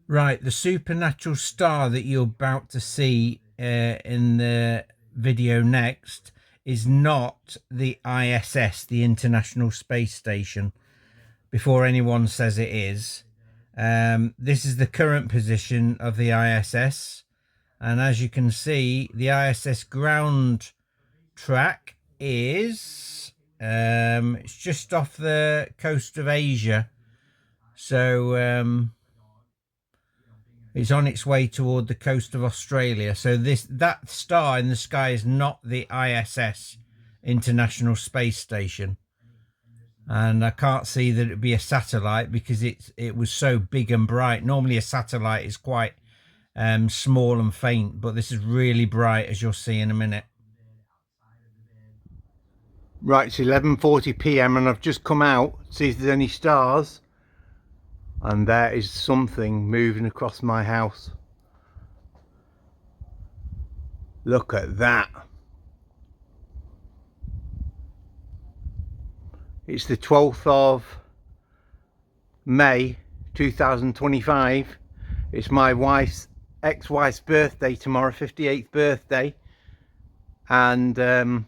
Right, the supernatural star that you're about to see in the video next is not the ISS, the International Space Station, before anyone says it is. This is the current position of the ISS. And as you can see, the ISS ground track is it's just off the coast of Asia. So it's on its way toward the coast of Australia. So that star in the sky is not the ISS, International Space Station. And I can't see that it'd be a satellite because it was so big and bright. Normally a satellite is quite small and faint, but this is really bright, as you'll see in a minute. Right, it's 11:40 p.m. and I've just come out to see if there's any stars, and there is something moving across my house. Look at that. It's the 12th of May 2025. It's my ex-wife's birthday tomorrow, 58th birthday, and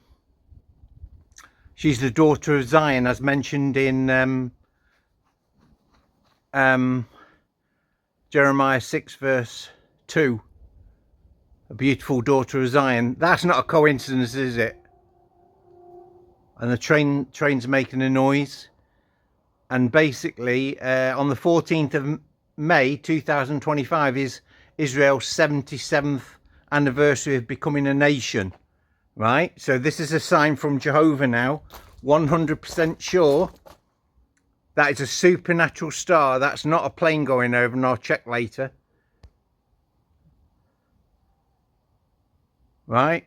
she's the daughter of Zion, as mentioned in Jeremiah 6 verse 2. A beautiful daughter of Zion. That's not a coincidence, is it? And the train's making a noise. And basically, on the 14th of May 2025 is Israel's 77th anniversary of becoming a nation. Right? So this is a sign from Jehovah now. 100% sure that is a supernatural star. That's not a plane going over, and I'll check later. Right?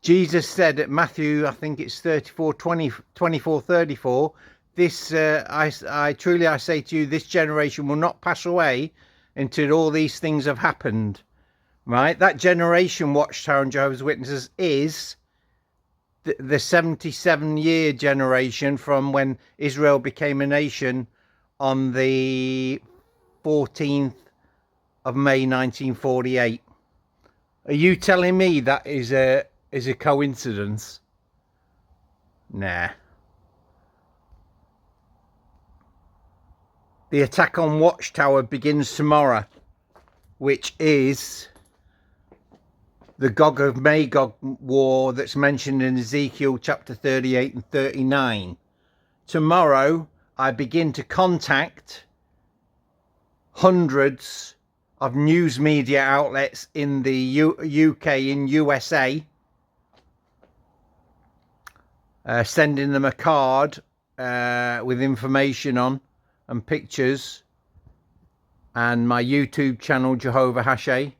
Jesus said at Matthew, I think it's 24:34, this I truly say to you, this generation will not pass away until all these things have happened. Right? That generation, Watchtower and Jehovah's Witnesses, is the 77-year generation from when Israel became a nation on the 14th of May 1948. Are you telling me that is a coincidence? Nah. The attack on Watchtower begins tomorrow, which is the Gog of Magog war that's mentioned in Ezekiel chapter 38 and 39. Tomorrow, I begin to contact hundreds of news media outlets in the UK, in USA, sending them a card with information on and pictures, and my YouTube channel, JEHOVAH'S,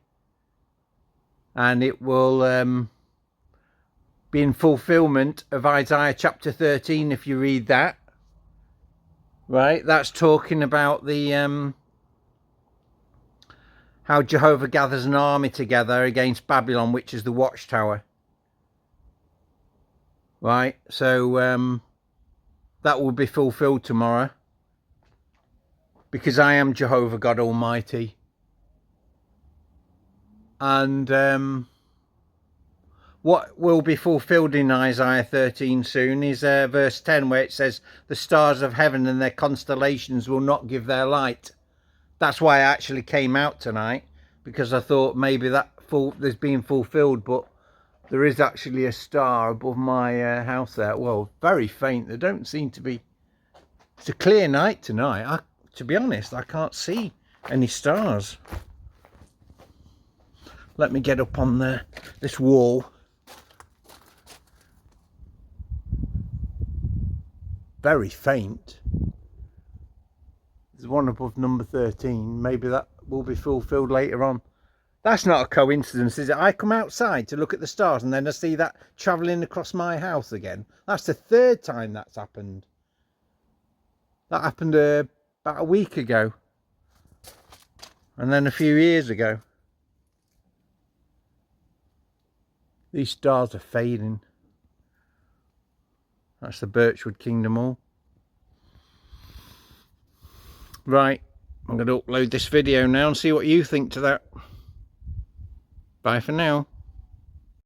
and it will be in fulfillment of Isaiah chapter 13 if you read that. Right, that's talking about the how Jehovah gathers an army together against Babylon, which is the Watchtower. Right, so that will be fulfilled tomorrow, because I am Jehovah God Almighty. And what will be fulfilled in Isaiah 13 soon is verse 10, where it says, the stars of heaven and their constellations will not give their light. That's why I actually came out tonight, because I thought maybe that there's been fulfilled, but there is actually a star above my house there. Well, very faint. There don't seem to be. It's a clear night tonight. To be honest, I can't see any stars. Let me get up on this wall. Very faint. There's one above number 13. Maybe that will be fulfilled later on. That's not a coincidence, is it? I come outside to look at the stars and then I see that travelling across my house again. That's the third time that's happened. That happened about a week ago. And then a few years ago. These stars are fading. That's the Birchwood Kingdom Hall. Right, I'm going to upload this video now and see what you think to that. Bye for now.